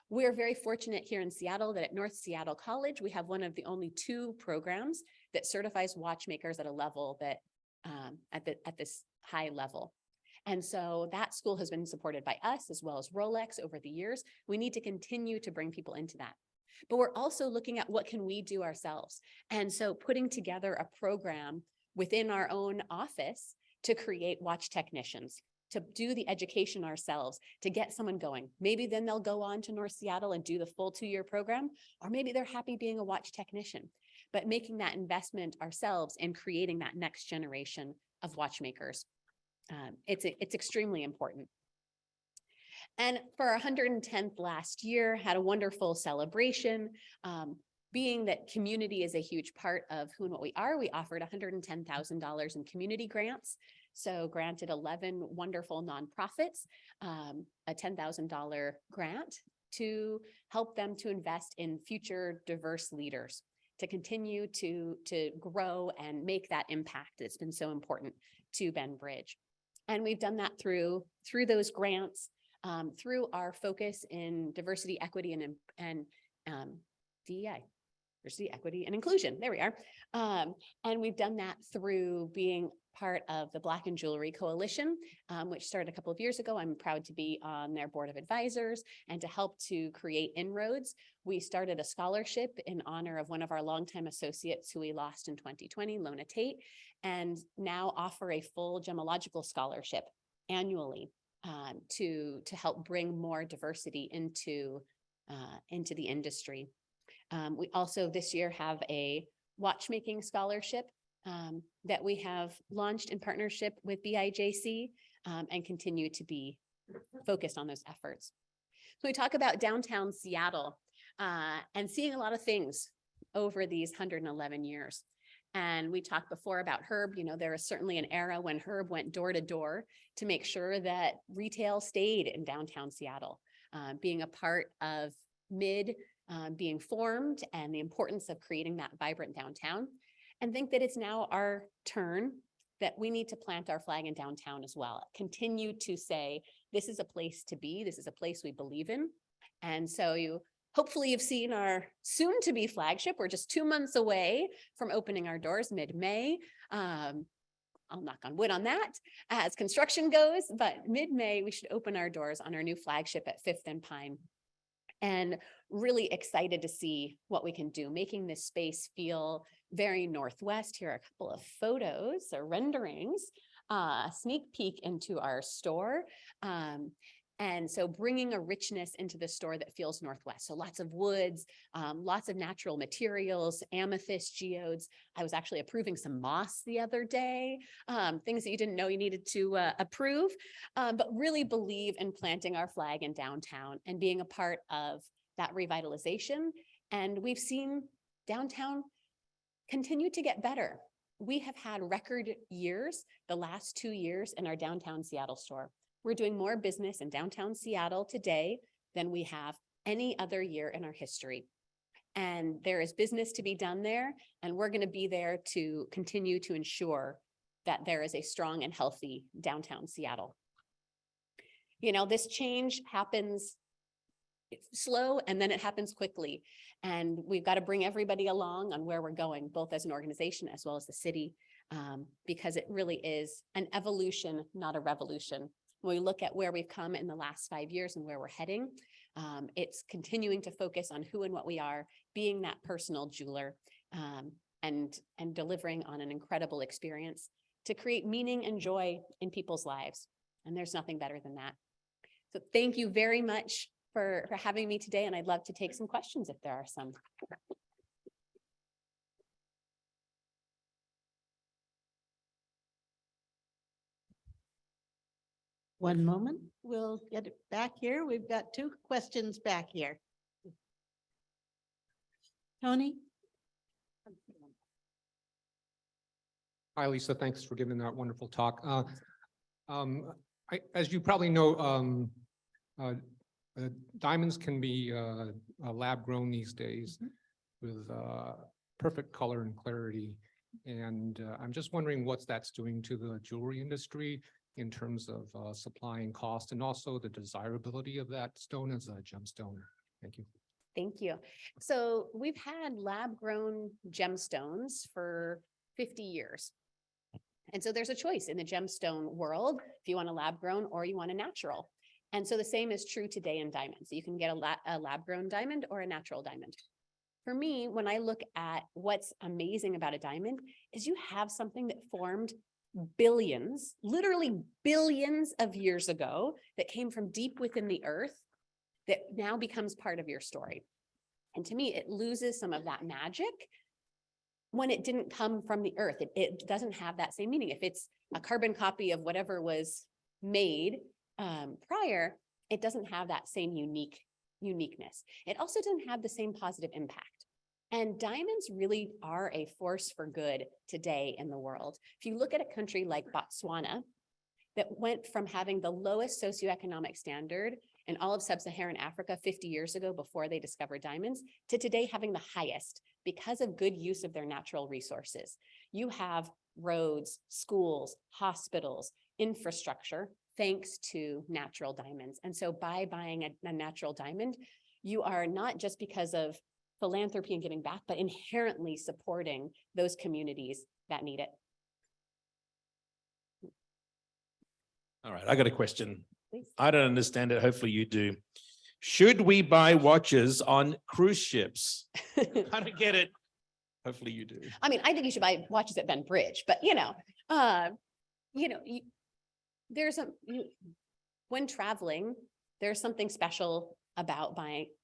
We're very fortunate here in Seattle that at North Seattle College, we have one of the only 2 programs that certifies watchmakers at a level that at this high level. And so that school has been supported by us as well as Rolex over the years. We need to continue to bring people into that. But we're also looking at what can we do ourselves. And so putting together a program within our own office to create watch technicians, to do the education ourselves, to get someone going. Maybe then they'll go on to North Seattle and do the full 2-year program, or maybe they're happy being a watch technician. But making that investment ourselves and creating that next generation of watchmakers, it's extremely important. And for our 110th last year, had a wonderful celebration. Being that community is a huge part of who and what we are, we offered $110,000 in community grants. So granted 11 wonderful nonprofits, a $10,000 grant to help them to invest in future diverse leaders, to continue to grow and make that impact that's been so important to Bend Bridge. And we've done that through those grants, through our focus in diversity, equity, and DEI. Diversity, equity, and inclusion. There we are. And we've done that through being part of the Black and Jewelry Coalition, which started a couple of years ago. I'm proud to be on their board of advisors and to help to create inroads. We started a scholarship in honor of one of our longtime associates who we lost in 2020, Lona Tate, and now offer a full gemological scholarship annually to help bring more diversity into the industry. We also this year have a watchmaking scholarship that we have launched in partnership with BIJC and continue to be focused on those efforts. So we talk about downtown Seattle and seeing a lot of things over these 111 years. And we talked before about Herb. There is certainly an era when Herb went door to door to make sure that retail stayed in downtown Seattle, being a part of MID being formed and the importance of creating that vibrant downtown, and think that it's now our turn that we need to plant our flag in downtown as well. Continue to say, this is a place to be. This is a place we believe in. And so hopefully you've seen our soon to be flagship. We're just 2 months away from opening our doors mid-May. I'll knock on wood on that as construction goes, but mid-May, we should open our doors on our new flagship at 5th and Pine. And really excited to see what we can do, making this space feel very Northwest. Here are a couple of photos or renderings, sneak peek into our store. And so bringing a richness into the store that feels Northwest. So lots of woods, lots of natural materials, amethyst, geodes. I was actually approving some moss the other day, things that you didn't know you needed to approve, but really believe in planting our flag in downtown and being a part of that revitalization. And we've seen downtown continue to get better. We have had record years the last 2 years in our downtown Seattle store. We're doing more business in downtown Seattle today than we have any other year in our history. And there is business to be done there, and we're going to be there to continue to ensure that there is a strong and healthy downtown Seattle. This change happens slow and then it happens quickly. And we've got to bring everybody along on where we're going, both as an organization as well as the city, because it really is an evolution, not a revolution. When we look at where we've come in the last 5 years and where we're heading, it's continuing to focus on who and what we are, being that personal jeweler, and delivering on an incredible experience to create meaning and joy in people's lives. And there's nothing better than that. So thank you very much for having me today, and I'd love to take some questions if there are some. One moment, we'll get it back here. We've got 2 questions back here. Tony? Hi, Lisa. Thanks for giving that wonderful talk. As you probably know, diamonds can be lab grown these days with perfect color and clarity. And I'm just wondering what that's doing to the jewelry industry in terms of supply and cost, and also the desirability of that stone as a gemstone. Thank you. Thank you. So we've had lab-grown gemstones for 50 years. And so there's a choice in the gemstone world, if you want a lab-grown or you want a natural. And so the same is true today in diamonds. You can get a lab-grown diamond or a natural diamond. For me, when I look at what's amazing about a diamond is you have something that formed billions, literally billions of years ago that came from deep within the earth that now becomes part of your story. And to me, it loses some of that magic when it didn't come from the earth. It doesn't have that same meaning. If it's a carbon copy of whatever was made prior, it doesn't have that same uniqueness. It also doesn't have the same positive impact. And diamonds really are a force for good today in the world. If you look at a country like Botswana, that went from having the lowest socioeconomic standard in all of sub-Saharan Africa 50 years ago before they discovered diamonds, to today having the highest because of good use of their natural resources. You have roads, schools, hospitals, infrastructure, thanks to natural diamonds. And so by buying a natural diamond, you are not just because of philanthropy and giving back, but inherently supporting those communities that need it. All right, I got a question. Please. I don't understand it. Hopefully you do. Should we buy watches on cruise ships? I don't get it. Hopefully you do. I mean, I think you should buy watches at Ben Bridge, but when traveling, there's something special about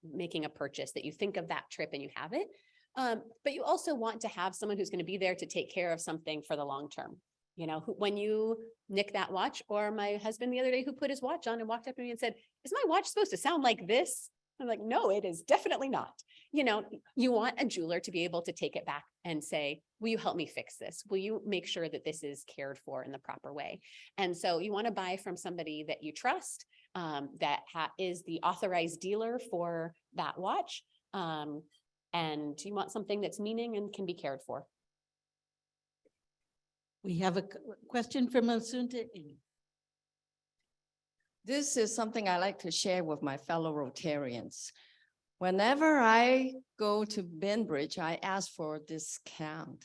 making a purchase that you think of that trip and you have it. But you also want to have someone who's going to be there to take care of something for the long term. You know, when you nick that watch, or my husband the other day who put his watch on and walked up to me and said, "Is my watch supposed to sound like this?" I'm like, "No, it is definitely not." You know, you want a jeweler to be able to take it back and say, "Will you help me fix this? Will you make sure that this is cared for in the proper way?" And so you want to buy from somebody that you trust, that is the authorized dealer for that watch. And you want something that's meaning and can be cared for. We have a question from Assunta. This is something I like to share with my fellow Rotarians. Whenever I go to Bainbridge, I ask for a discount.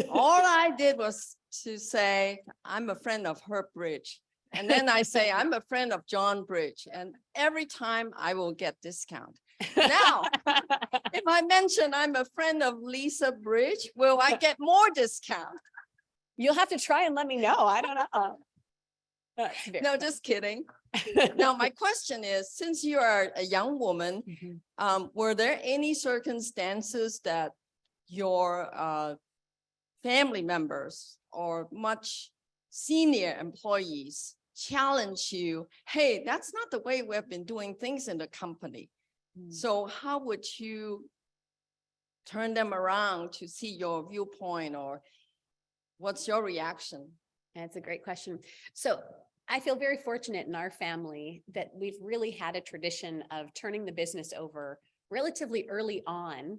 All I did was to say, I'm a friend of Herb Bridge. And then I say, I'm a friend of John Bridge. And every time I will get discount. Now, if I mention I'm a friend of Lisa Bridge, will I get more discount? You'll have to try and let me know. I don't know. No, just kidding. Now, my question is, since you are a young woman, were there any circumstances that your family members or much senior employees challenge you? Hey, that's not the way we've been doing things in the company. So how would you turn them around to see your viewpoint, or what's your reaction? That's a great question. So I feel very fortunate in our family that we've really had a tradition of turning the business over relatively early on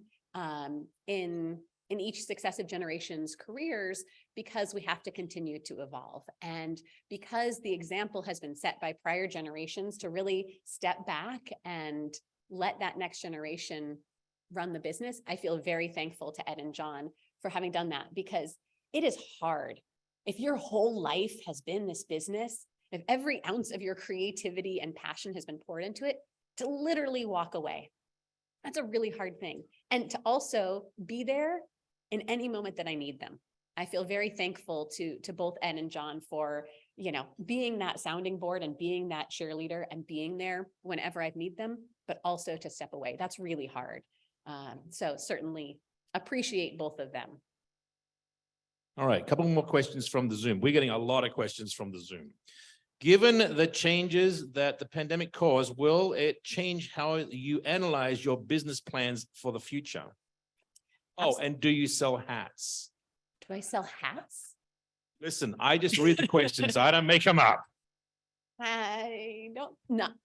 in each successive generation's careers, because we have to continue to evolve. And because the example has been set by prior generations to really step back and let that next generation run the business, I feel very thankful to Ed and John for having done that, because it is hard. If your whole life has been this business, if every ounce of your creativity and passion has been poured into it, to literally walk away, that's a really hard thing. And to also be there in any moment that I need them. I feel very thankful to both Ed and John for, being that sounding board and being that cheerleader and being there whenever I need them, but also to step away. That's really hard. So certainly appreciate both of them. All right, a couple more questions from the Zoom. We're getting a lot of questions from the Zoom. Given the changes that the pandemic caused, will it change how you analyze your business plans for the future? Oh, and do you sell hats? Do I sell hats? Listen, I just read the questions. I don't make them up. I don't,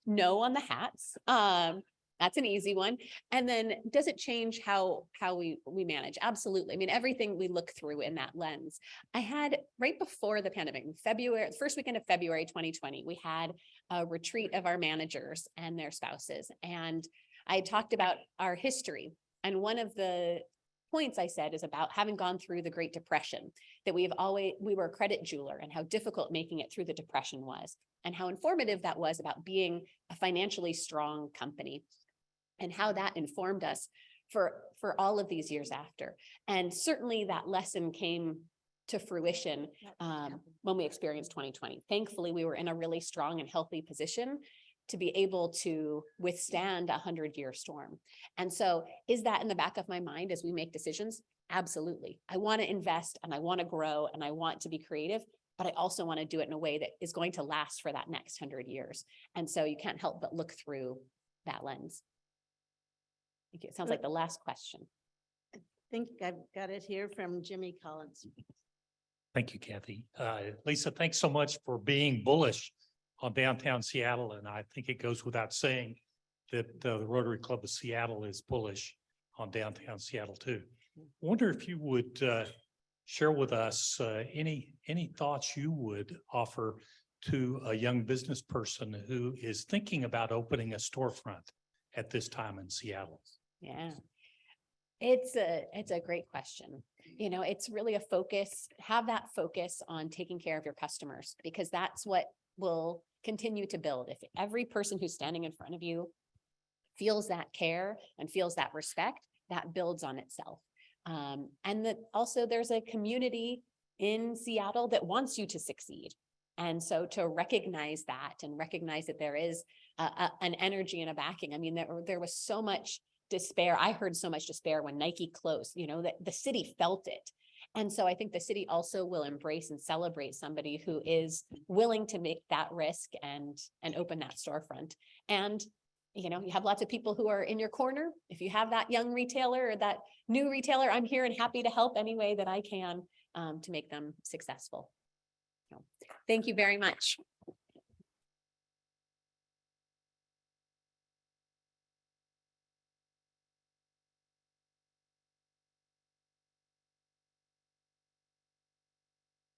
no on the hats. That's an easy one. And then does it change how we manage? Absolutely. I mean, everything we look through in that lens. I had right before the pandemic, February, first weekend of February 2020, we had a retreat of our managers and their spouses. And I talked about our history. And one of the points I said is about having gone through the Great Depression, that we were a credit jeweler and how difficult making it through the Depression was, and how informative that was about being a financially strong company, and how that informed us for all of these years after. And certainly that lesson came to fruition when we experienced 2020. Thankfully, we were in a really strong and healthy position to be able to withstand a 100-year storm. And so is that in the back of my mind as we make decisions? Absolutely. I want to invest and I want to grow and I want to be creative, but I also want to do it in a way that is going to last for that next 100 years. And so you can't help but look through that lens. Thank you. It sounds like the last question. I think I've got it here from Jimmy Collins. Thank you, Kathy. Lisa, thanks so much for being bullish on downtown Seattle. And I think it goes without saying that the Rotary Club of Seattle is bullish on downtown Seattle too. I wonder if you would share with us any thoughts you would offer to a young business person who is thinking about opening a storefront at this time in Seattle. Yeah, it's a great question. You know, it's really a focus, have that focus on taking care of your customers, because that's what will continue to build. If every person who's standing in front of you feels that care and feels that respect, that builds on itself. And that also there's a community in Seattle that wants you to succeed. And so to recognize that and recognize that there is an energy and a backing. I mean, there was so much despair. I heard so much despair when Nike closed, you know, that the city felt it. And so I think the city also will embrace and celebrate somebody who is willing to make that risk and open that storefront. And, you know, you have lots of people who are in your corner. If you have that young retailer or that new retailer, I'm here and happy to help any way that I can to make them successful. So, thank you very much.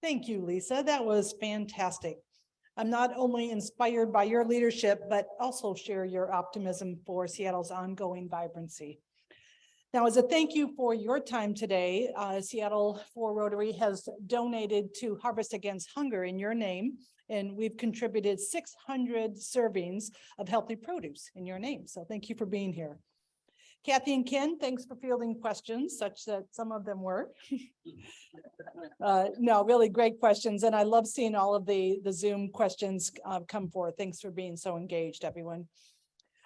Thank you, Lisa. That was fantastic. I'm not only inspired by your leadership, but also share your optimism for Seattle's ongoing vibrancy. Now, as a thank you for your time today, Seattle 4 Rotary has donated to Harvest Against Hunger in your name, and we've contributed 600 servings of healthy produce in your name. So thank you for being here. Kathy and Ken, thanks for fielding questions, such that some of them were. No, really great questions. And I love seeing all of the Zoom questions come forth. Thanks for being so engaged, everyone.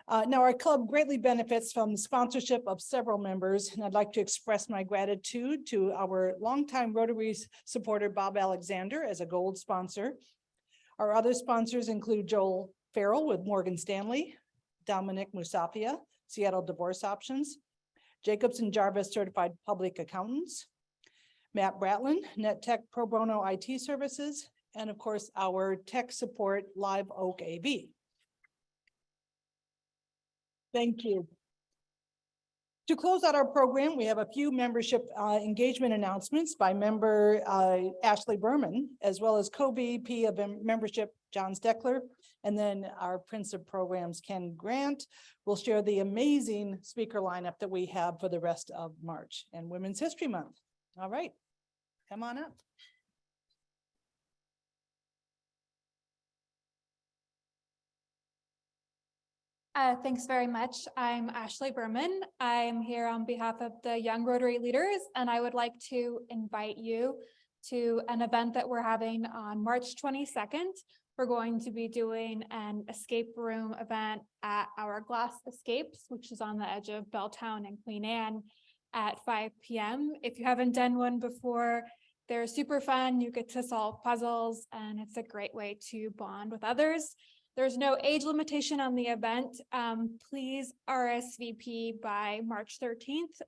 Now, our club greatly benefits from the sponsorship of several members, and I'd like to express my gratitude to our longtime Rotary supporter, Bob Alexander, as a gold sponsor. Our other sponsors include Joel Farrell with Morgan Stanley, Dominic Musafia, Seattle Divorce Options, Jacobs and Jarvis Certified Public Accountants, Matt Bratlin, NetTech Pro Bono IT Services, and of course, our tech support, Live Oak AV. Thank you. To close out our program, we have a few membership engagement announcements by member Ashley Berman, as well as co-VP of membership, John Steckler, and then our Prince of Programs, Ken Grant, will share the amazing speaker lineup that we have for the rest of March and Women's History Month. All right, come on up. Thanks very much. I'm Ashley Berman. I'm here on behalf of the Young Rotary Leaders, and I would like to invite you to an event that we're having on March 22nd. We're going to be doing an escape room event at Hourglass Escapes, which is on the edge of Belltown and Queen Anne at 5 p.m. If you haven't done one before, they're super fun. You get to solve puzzles, and it's a great way to bond with others. There's no age limitation on the event. Please RSVP by March 13th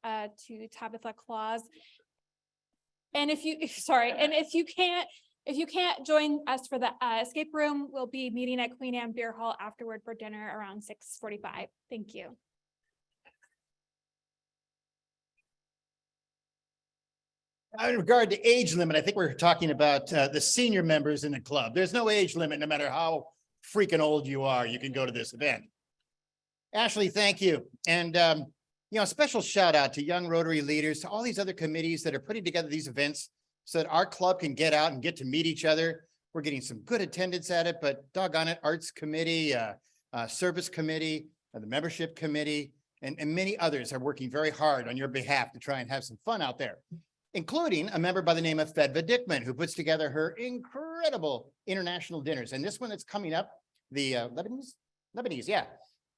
to Tabitha Claus. And if you can't join us for the escape room, we'll be meeting at Queen Anne Beer Hall afterward for dinner around 6:45. Thank you. In regard to age limit, I think we're talking about the senior members in the club. There's no age limit, no matter how freaking old you are, you can go to this event. Ashley, thank you. And, special shout out to young Rotary leaders, to all these other committees that are putting together these events so that our club can get out and get to meet each other. We're getting some good attendance at it, but doggone it, Arts Committee, Service Committee, the Membership Committee, and many others are working very hard on your behalf to try and have some fun out there, including a member by the name of Fedva Dickman, who puts together her incredible international dinners. And this one that's coming up, the Lebanese, yeah.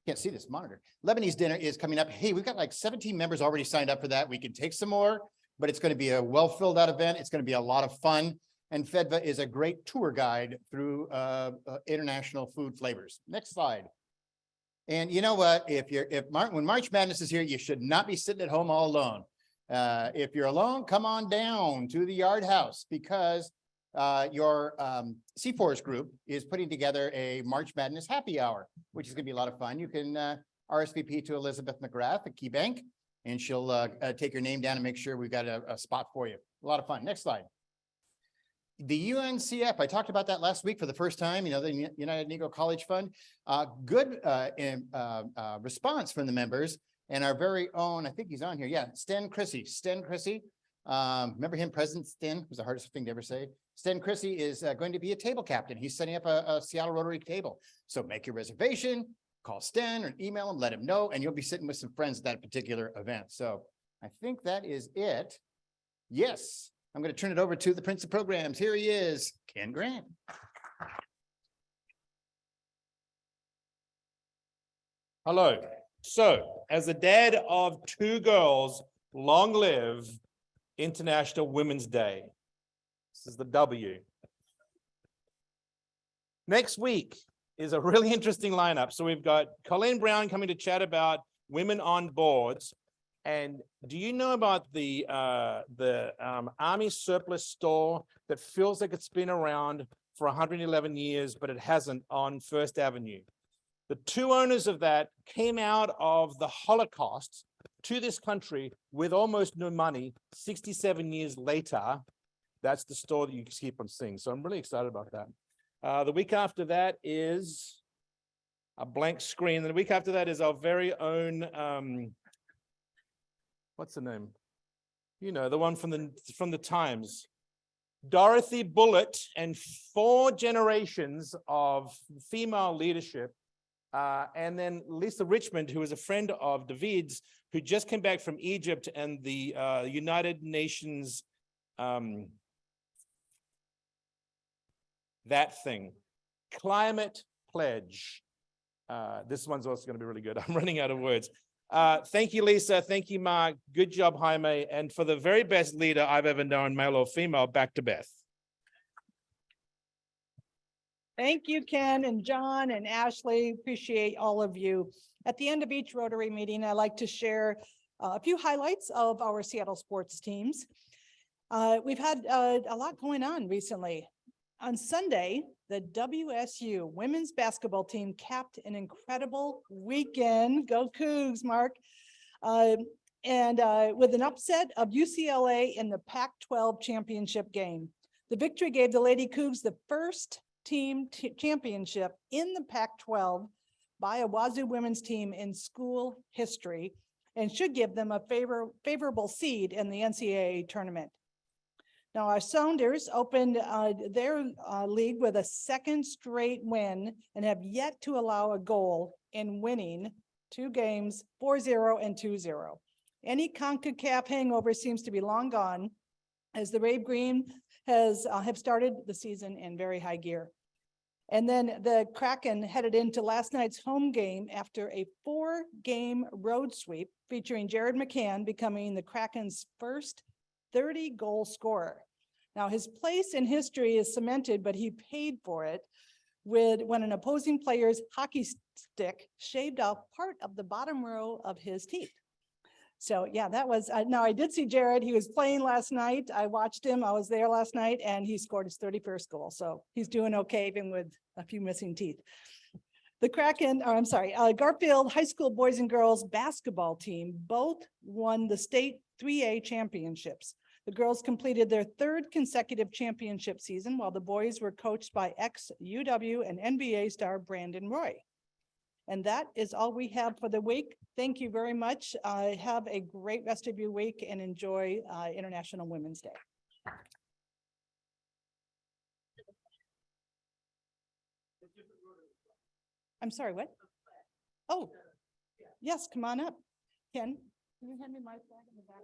Can't see this monitor. Lebanese dinner is coming up. Hey, we've got like 17 members already signed up for that. We can take some more, but it's going to be a well filled out event. It's going to be a lot of fun. And Fedva is a great tour guide through international food flavors. Next slide. And you know what? When March Madness is here, you should not be sitting at home all alone. If you're alone, come on down to the Yard House, because your C4's group is putting together a March Madness happy hour, which is going to be a lot of fun. You can RSVP to Elizabeth McGrath at KeyBank, and she'll take your name down and make sure we've got a spot for you. A lot of fun. Next slide. The UNCF, I talked about that last week for the first time, the United Negro College Fund. Good response from the members, and our very own, I think he's on here. Yeah, Sten Chrissy. Remember him, President Sten, was the hardest thing to ever say. Sten Chrissy is going to be a table captain. He's setting up a Seattle Rotary table. So make your reservation, call Sten or email him, let him know, and you'll be sitting with some friends at that particular event. So I think that is it. Yes, I'm going to turn it over to the Prince of Programs. Here he is, Ken Grant. Hello. So, as a dad of 2 girls, long live International Women's Day. This is the W. Next week is a really interesting lineup. So we've got Colleen Brown coming to chat about women on boards. And do you know about the Army surplus store that feels like it's been around for 111 years, but it hasn't, on First Avenue? The 2 owners of that came out of the Holocaust to this country with almost no money. 67 years later, that's the store that you keep on seeing. So I'm really excited about that. The week after that is a blank screen. And the week after that is our very own, what's the name? The one from the Times. Dorothy Bullitt and 4 generations of female leadership. And then Lisa Richmond, who is a friend of David's, who just came back from Egypt and the United Nations, climate pledge. This one's also going to be really good. I'm running out of words. Thank you, Lisa. Thank you, Mark. Good job, Jaime. And for the very best leader I've ever known, male or female, back to Beth. Thank you, Ken and John and Ashley. Appreciate all of you. At the end of each Rotary meeting, I like to share a few highlights of our Seattle sports teams. We've had a lot going on recently. On Sunday, the WSU women's basketball team capped an incredible weekend. Go Cougs, Mark. And with an upset of UCLA in the Pac-12 championship game. The victory gave the Lady Cougs the first team championship in the Pac-12 by a Wazoo women's team in school history, and should give them a favorable seed in the NCAA tournament. Now, our Sounders opened their league with a second straight win and have yet to allow a goal in winning 2 games, 4-0 and 2-0. Any CONCACAF hangover seems to be long gone, as the Rave Green have started the season in very high gear. And then the Kraken headed into last night's home game after a 4-game road sweep featuring Jared McCann becoming the Kraken's first 30-goal scorer. Now, his place in history is cemented, but he paid for it when an opposing player's hockey stick shaved off part of the bottom row of his teeth. So yeah, that was, now I did see Jared, he was playing last night. I watched him, I was there last night and he scored his 31st goal. So he's doing okay, even with a few missing teeth. The Garfield High School boys and girls basketball team both won the state 3A championships. The girls completed their third consecutive championship season, while the boys were coached by ex-UW and NBA star Brandon Roy. And that is all we have for the week. Thank you very much. Have a great rest of your week and enjoy International Women's Day. I'm sorry, what? Oh, yes, come on up. Ken, can you hand me my flag in the back?